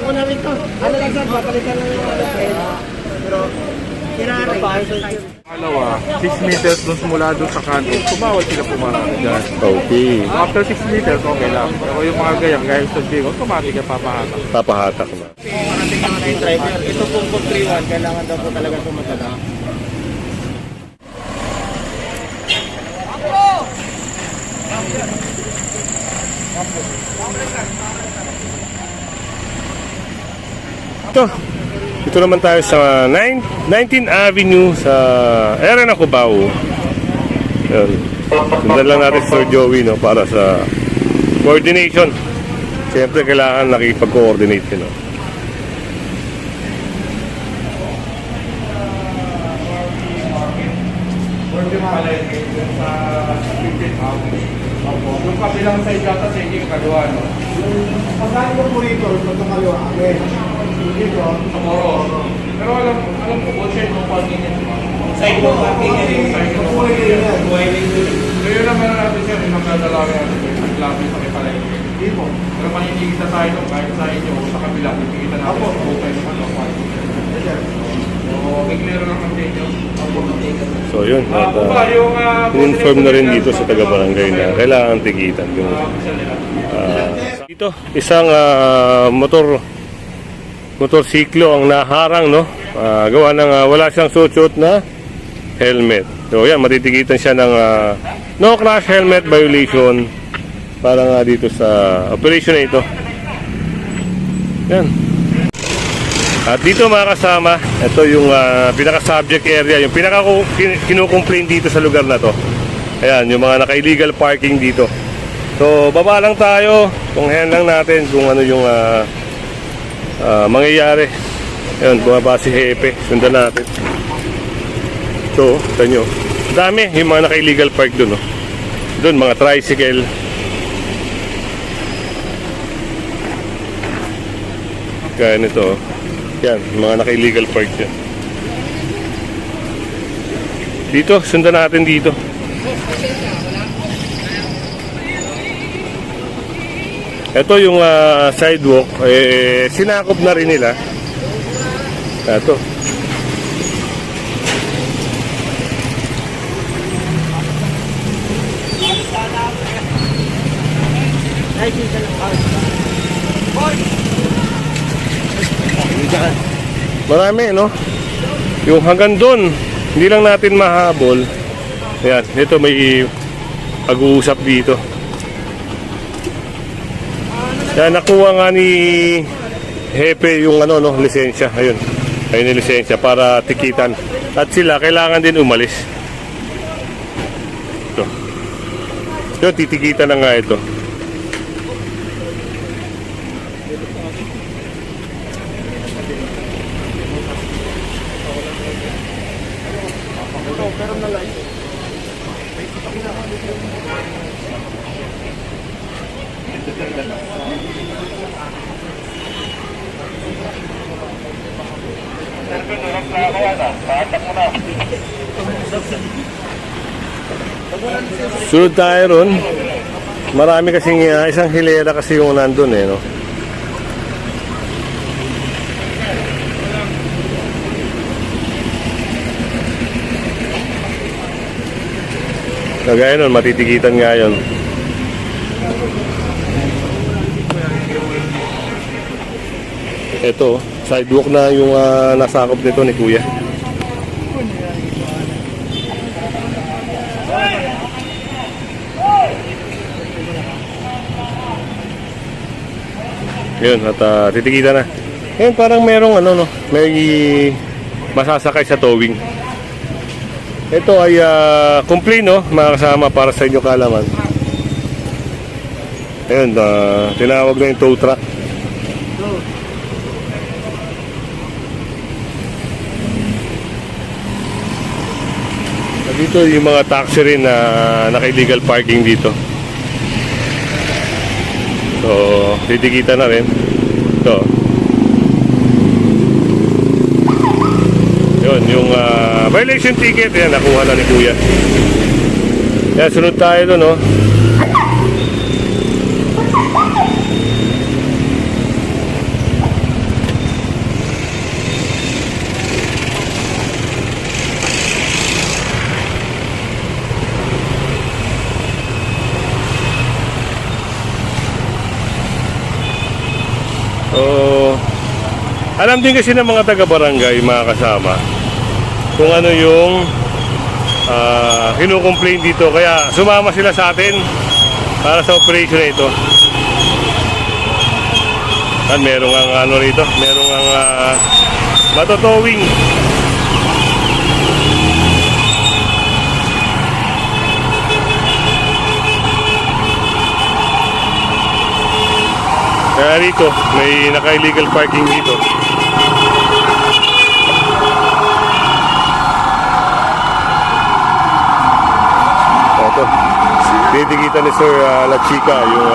ko na rin to. Ano lang sir, papalitan lang yung ano. Pero, kinaray. Pangalawa, 6 meters doon mula doon sa kanto. Tumawal sila pumarami dyan. Okay. After 6 meters, okay lang. Pero yung mga gayang, gaya sa Bigo, automatic yung papahatak. Papahatak na. Parating naman na yung driver. Ito pong 31, kailangan daw po talaga tumatala. Ito naman tayo sa 19th Avenue sa area ng Cubao. Yan. Sundan lang natin si Sir Joey, no, para sa coordination. Siyempre kailangan nakipag-coordinate yun, no. Yung kabilang side yata sa yung kaliwa, no? Pagkain mo po rito, ito kaliwa. Dito. Tomorrow. Pero alam ko, botse yung parking niya, diba? Side mo parking yan. So yun lang meron natin siya, yung nagdadalawin natin, yung naglapit sa kipalay. Dito. Pero maninigita tayo doon, kahit sa inyo o sa kabila, nakikita natin sa bukay naman ng parking. So, may clear lang ang inyo. So yun, at Yung in-inform na rin dito sa taga-barangay na kailangan tigitan yung dito, isang motorsiklo ang naharang, no, gawa ng wala siyang suot na helmet. So yan, matitigitan siya ng no crash helmet violation para nga dito sa operation na ito. Yan. At dito mga kasama, ito yung pinaka-subject area, yung pinaka-kinukomplain dito sa lugar na to. Ayan, yung mga naka-illegal parking dito. So, baba lang tayo, tunghayan lang natin kung ano yung mangyayari. Ayan, bumaba si Hepe, sundan natin. So, tanyo, dami yung mga naka-illegal park doon, no? Doon, mga tricycle. Kaya nito, yan, mga naka-illegal park yan. Dito, sundan natin dito. Ito yung sidewalk, sinakop na rin nila. Ito. Marami, no? Yung hanggang doon, hindi lang natin mahabol. Ayan, ito may pag-uusap dito. Yan, nakuha nga ni Hepe yung ano, no, lisensya. Ayun, ayun yung lisensya para tikitan. At sila, kailangan din umalis. Ito. Ito, titikitan na nga ito. Sunod tayo ron. Marami kasing isang hilera kasi yung nandun, no? Kagaya nun, matitikitan nga yun. Ito, sidewalk na yung nasakop nito ni Kuya. Yun, at titikitan na. Ngayon parang merong ano, no, may masasakay sa towing. Ito ay complaint, no, mga kasama, para sa inyo kaalaman. Ayun, tinawag na yung tow truck. Dito yung mga taxi rin na naka-illegal parking dito. So, titikita na rin. Ito. Yun, yung violation ticket, yan, nakuha na ni Kuya. Yan, sunod tayo doon, no? So, alam din kasi ng mga taga-barangay, mga kasama, kung ano yung kinukomplain dito. Kaya sumama sila sa atin para sa operation na ito. At merong ang ano rito, merong ang matotowing. Kaya rito, may naka-illegal parking dito. Ito, titikitan ni Sir La Chica yung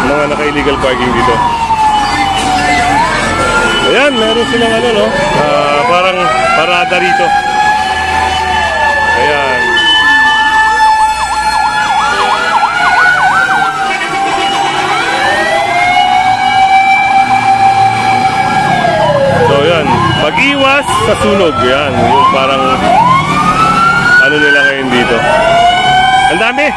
mga naka-illegal parking dito. Ayan, meron silang ano, no? Parang parada rito. Ayan. So, yan. Mag-iwas sa sunog. Yan. Yung parang ano nila ngayon dito. Ang dami!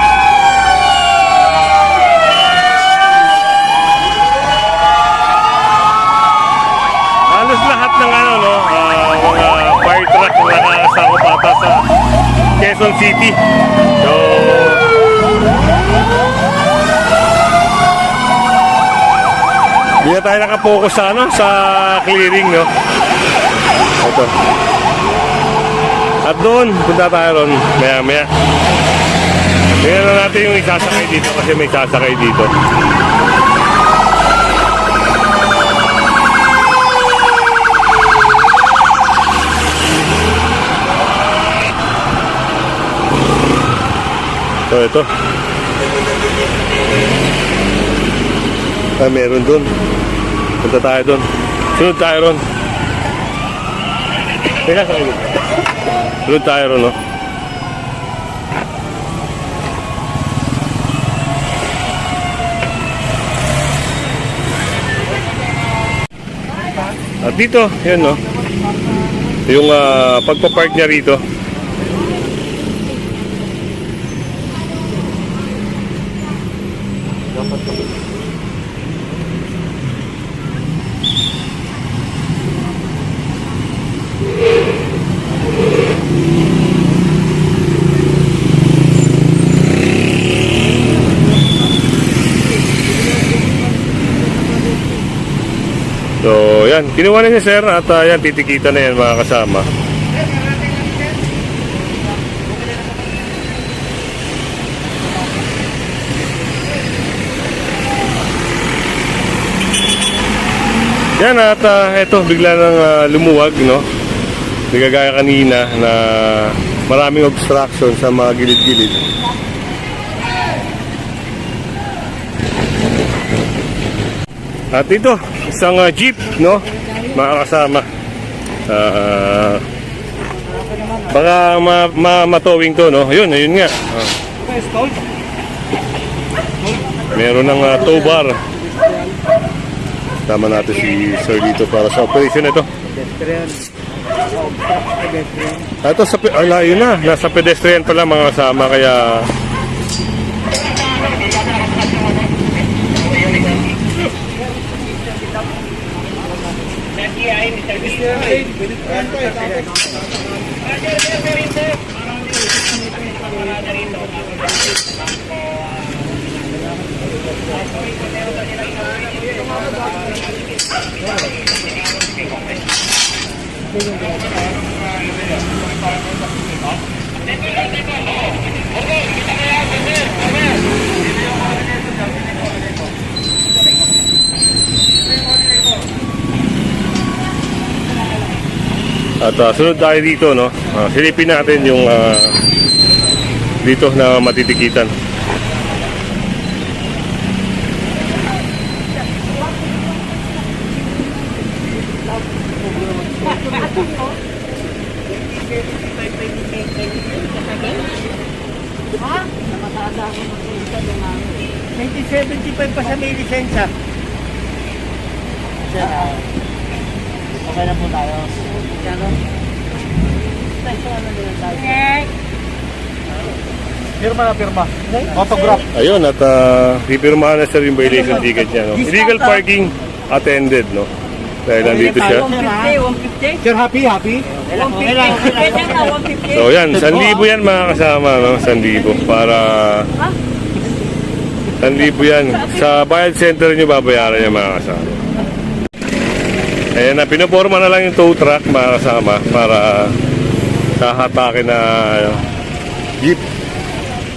Halos lahat ng ano, no, mga fire truck na nakasakop ata sa Quezon City. So, hindi na tayo nakapokus sa, ano, sa clearing, no. Ito. At doon, punta tayo ron, maya-maya. Tingnan na natin yung isasakay dito kasi may sasakay dito. So, ito. Meron dun. Punta tayo dun. Sunod tayo ron. Teka, sakay dito. Sunod tayo ron, no? At dito, yun, no? Yung pagpapark niya rito. So, yan. Kinuha na niya, sir. At yan, titikita na yan, mga kasama. Yan, at eto, bigla nang lumuwag, no? Hindi kagaya kanina na maraming obstruction sa mga gilid-gilid. At ito, isang jeep, no? Mga kasama. Baka matowing to, no? Ayun nga. Meron ng tow bar. Tama natin si Sir dito para sa operation ito. Ito sa yun na, nasa pedestrian pala, mga kasama, kaya at sunod tayo dito, no? Silipin natin yung dito na matitikitan. Ha? Nakatada ako ng kulita doon namin. 1975 pa siya may lisensya. Okay na po tayo. Ano? Tayo na din tayo. Pirma na pirma. Autograph. Ayun, at pipirmahan na sir yung violation ticket niya. No? Illegal parking attended, no? Dahil nandito siya. 150. Sir, happy? 150. Pwede na 150. So yan, 1,000 yan mga kasama, no? 1,000 para... 1,000 yan. Sa bayad center nyo babayaran niya mga kasama. Ayan na, pinoporma na lang yung tow truck mga kasama para kahatakin na jeep.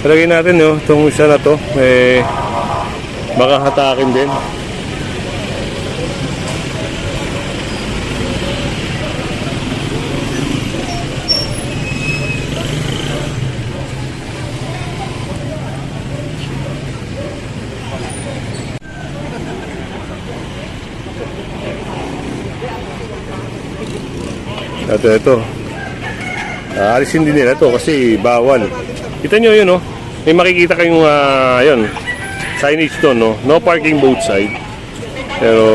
Talagay natin, no? Itong isa na to, baka hatakin din. At ito, alisin din nila ito kasi bawal. Kita nyo yun, no? May makikita kayong, yun, signage to, no? No parking both side. Pero,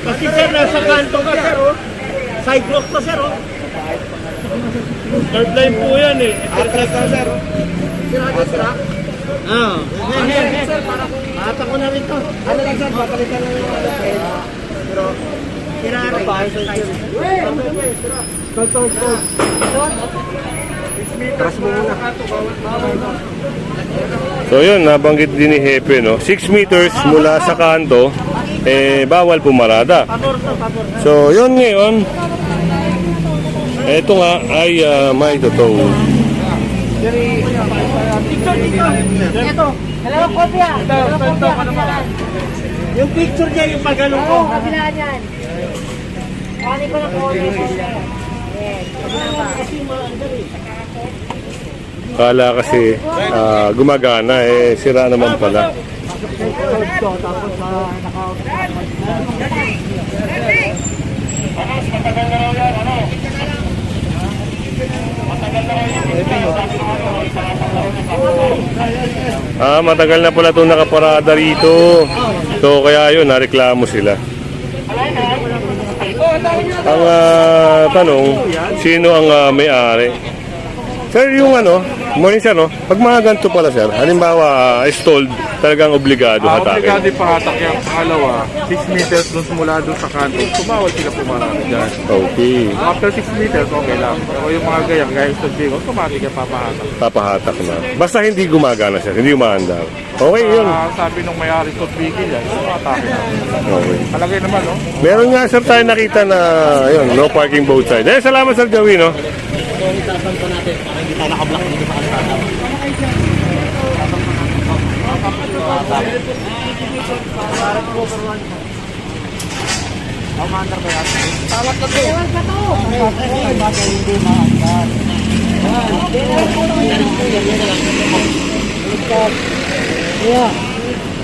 Kasi sir, nasa kanto ka sir, oh. Sidewalk to sir, oh. Third line po yan eh. Atras ka sir, oh. Sira? Oo. Sir, mata ko na rin to. Ano lang sir, papalitan lang yung ano sir. Pero, sira rin. Tol. Atras mo muna. so yun, nabanggit din ni Hepe, no? 6 meters mula sa kanto, bawal pumarada. So, yun ngayon, ito nga ay may totoo. Ito. Dalawang kopya. Dalawang kopya. Yung picture niya, yung pagano ko. Oo, kabilaan yan. Kuhanin ko lang po. Kala kasi gumagana, sira naman pala. Matagal na pala itong nakaparada rito. So kaya yun, nareklamo sila. Ang tanong, sino ang may-ari? Sir, yung morning sir, no? Pag mga ganito pala sir, halimbawa stalled, talagang obligado hatakin. Obligado yung pahatak yung pangalawa. 6 meters dun mula dun sa kanto. Tumawal sila pumarami dyan. Okay, After 6 meters, okay lang. Pero yung mga gayang, gaya sa big, automatic yung papahatak. papahatak na. Basta hindi gumagana sir, hindi umaandar. Okay, yun. Sabi nung may-ari sa bigil yan, atake na. Okay. Palagay naman, no? Meron nga sir tayo nakita na, yun, no parking both side. Salamat sir Joey, no?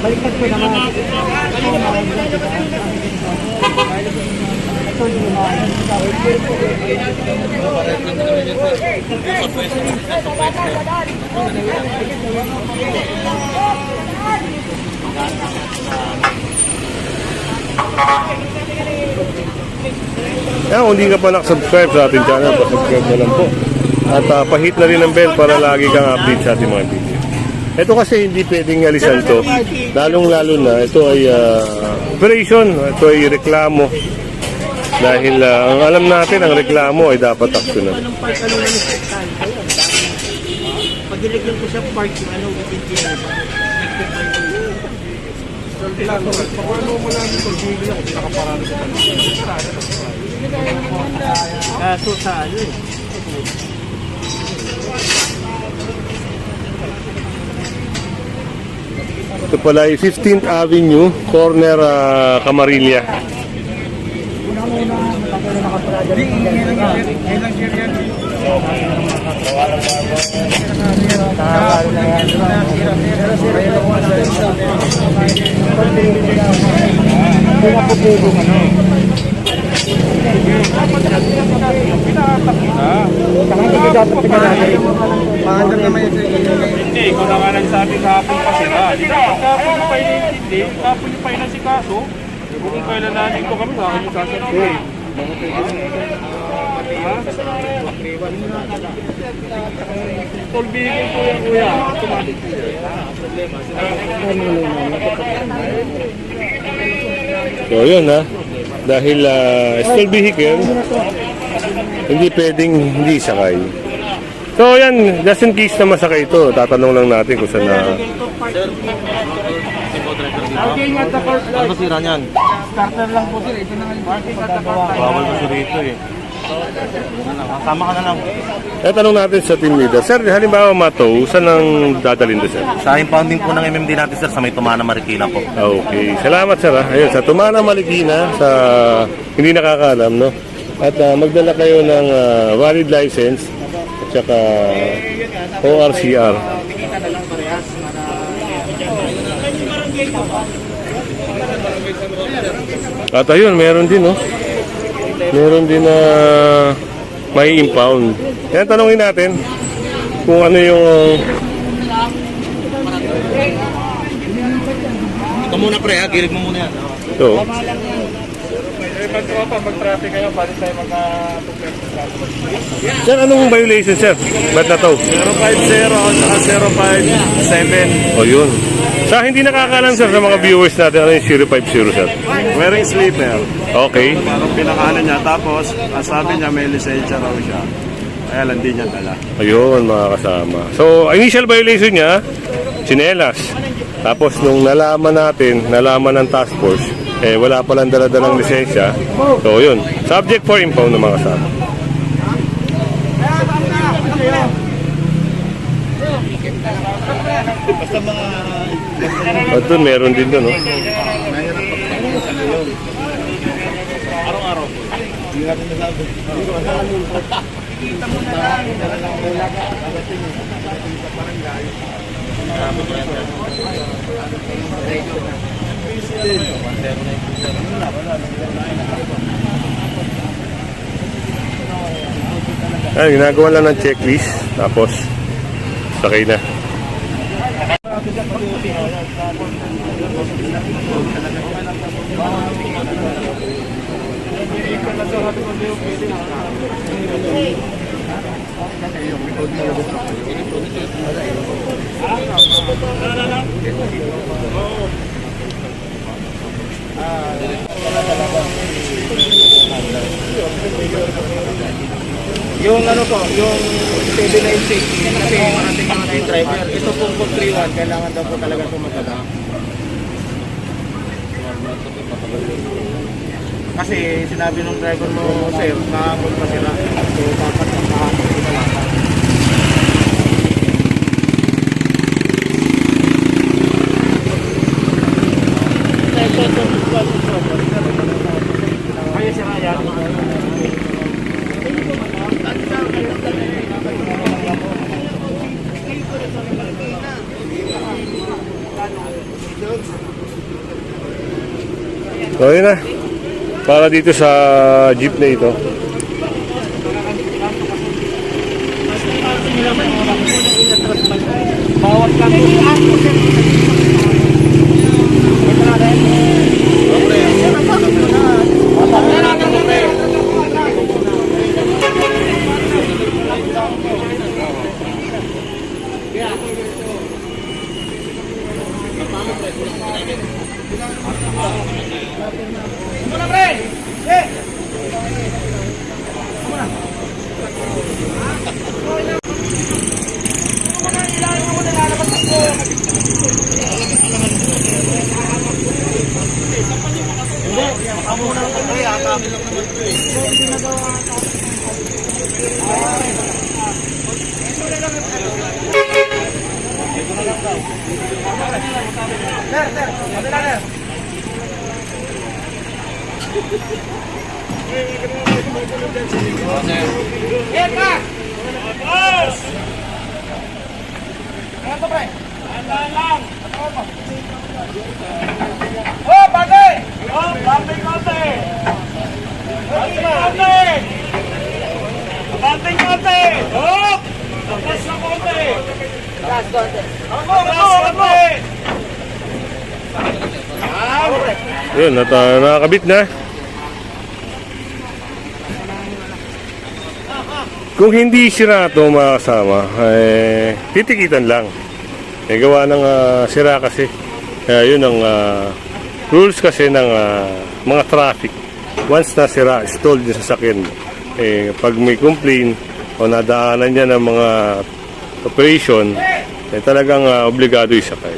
Balikat ko naman. Kung hindi ka pa nakasubscribe sa ating channel, pa-subscribe na lang po. At pahit na rin ang bell para lagi kang update sa ating mga video. Ito kasi hindi pwedeng alisan to. Lalong-lalo na, ito ay operation, ito ay reklamo. Dahil ang alam natin, ang reklamo ay dapat aksyonan. Anong park, ano lang yung sektan? Pag nilagyan ko siya park, within the Pakulo mo lang dito, bigil ako, nakaparado sa kaso sa ano eh. Ito pala ay 15th Avenue, corner Camarilla. Hindi, ikaw na nga nagsabi kahapon pa sila. Di ba? Kahapon yung pa inintindi, kahapon yung pa inasikaso. Kung kailan natin ko kami, ako yung sasabihin. Tolbigin po yan, kuya. Automatic po yan. So yun ha, dahil stall vehicle, hindi pwedeng hindi sakay. So yan, just in case na masakay ito, tatanong lang natin kung saan na... Ano sira niyan? Starter lang po sir, ito na nga yung pagkagawa. Bawal ko rito eh. Sama ka na lang. Tanong natin sa team leader, sir, halimbawa mato, saan ang dadalhin doon, sir? Sa impounding po ng MMD natin sir, sa may Tumana Marikina po. Okay, salamat sir ha. Ayun, sa Tumana Marikina, sa hindi nakakaalam, no? At magdala kayo ng valid license at saka ORCR. At ayun, meron din, no? Meron din na may impound. Yan, tanongin natin kung ano yung... Ito muna pre ha, girig mo muna yan. Ito. Mag-traffic kayo, balik tayo Sir, anong violation, sir? Ba't na to? 050 at 057. O yun. Sa hindi nakakalam, sir, sa mga viewers natin, ano yung 050, sir? Wearing sleeper. Okay. Parang pinakanan niya. Tapos, ang sabi niya may lisensya raw siya. Kaya lang di niya dala. Ayun, mga kasama. So, initial violation niya, tsinelas. Tapos, nung nalaman ng task force, wala palang dala-dalang lisensya. So, yun. Subject for impound ng mga kasama. At doon, meron din doon, no? Ay, ginagawa lang ng checklist. Tapos, sakay na. Yung ano po, yung 796 kasi marating mga driver. Ito pong code 31, kailangan daw po talaga tumatala. Kasi sinabi ng driver mo, sir, kahapon pa sila. So, dapat ang kahapon italatan. Kaya sila yan. So, yun na. Para dito sa jeep na ito. Bawat kami. Oh, bagay! Oh, konti! Konti! Oh! Tapos na konti! Ako! Ah! Yun, at nakakabit na. Kung hindi sira ito mga kasama, titikitan lang. Gawa ng sira kasi. Kaya yun ang rules kasi ng mga traffic. Once na sira, stalled yung sasakyan mo. Pag may complaint o nadaanan niya ng mga operation, talagang obligado isakay.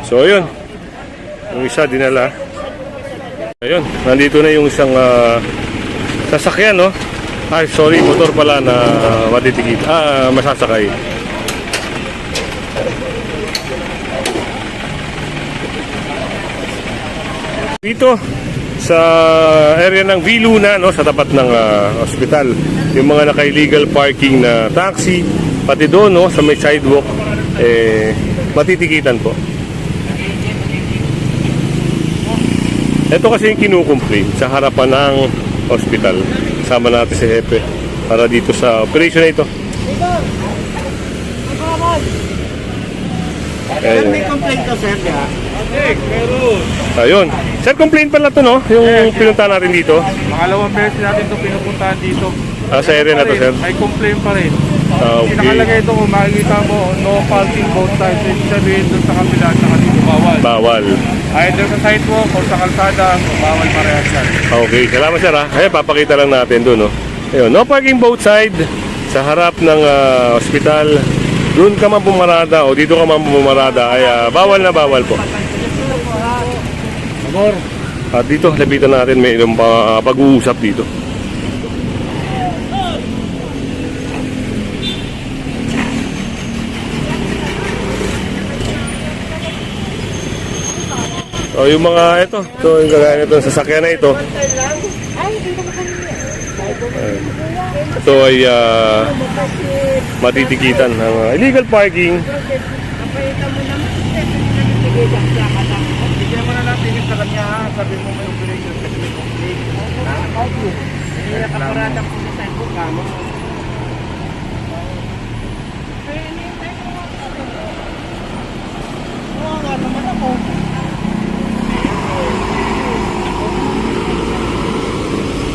So ayun, yung isa dinala. Ayun, nandito na yung isang sasakyan, no? Ay, sorry, motor pala na matitikit. Masasakay. Dito sa area ng Viluna, no, sa tapat ng ospital, yung mga naka-illegal parking na taxi, pati doon, no, sa may sidewalk, matitikitan po. Ito kasi yung kinukomplain sa harapan ng ospital. Sama natin si Hepe para dito sa operation na ito. Sir, may complaint ko, sir, ya? Ayun. Sir, complaint pala to, no? Yung pinunta natin dito. Pangalawang beses natin ito pinupuntahan dito. Sa area na to, sir. May complaint pa rin. Okay. Nakalagay ito kung makikita mo, no parking both sides. Ibig sabihin doon sa kabila at saka dito bawal. Bawal. Either sa sidewalk o sa kalsada, bawal parehas yan. Okay. Salamat, sir, ha? Ayun, papakita lang natin doon, no? Ayun, no parking both side sa harap ng ospital. Doon ka man pumarada o dito ka man pumarada ay bawal na bawal po. At dito, lapitan natin may ilang pag-uusap dito. So yung mga ito yung kagaya nito sa sasakyan na ito. Ito ay matitikitan ng illegal parking. Bigyan mo na lang tingin sa kanya, ha? Sabi mo may operation kasi may complaint. Hindi nakaparada po sa sidewalk, ha? Oo nga naman ako.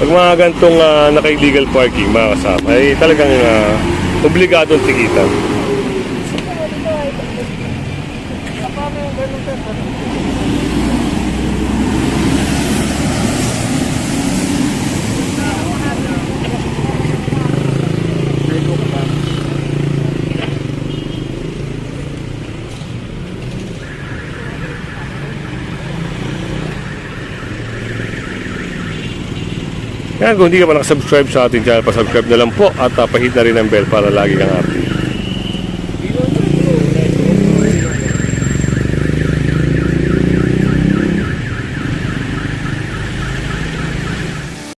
Pag mga gantong naka-illegal parking, mga kasama, ay talagang obligadong tikitan. Kaya kung hindi ka pa nakasubscribe sa ating channel, pasubscribe na lang po at pahit na rin ang bell para lagi kang update.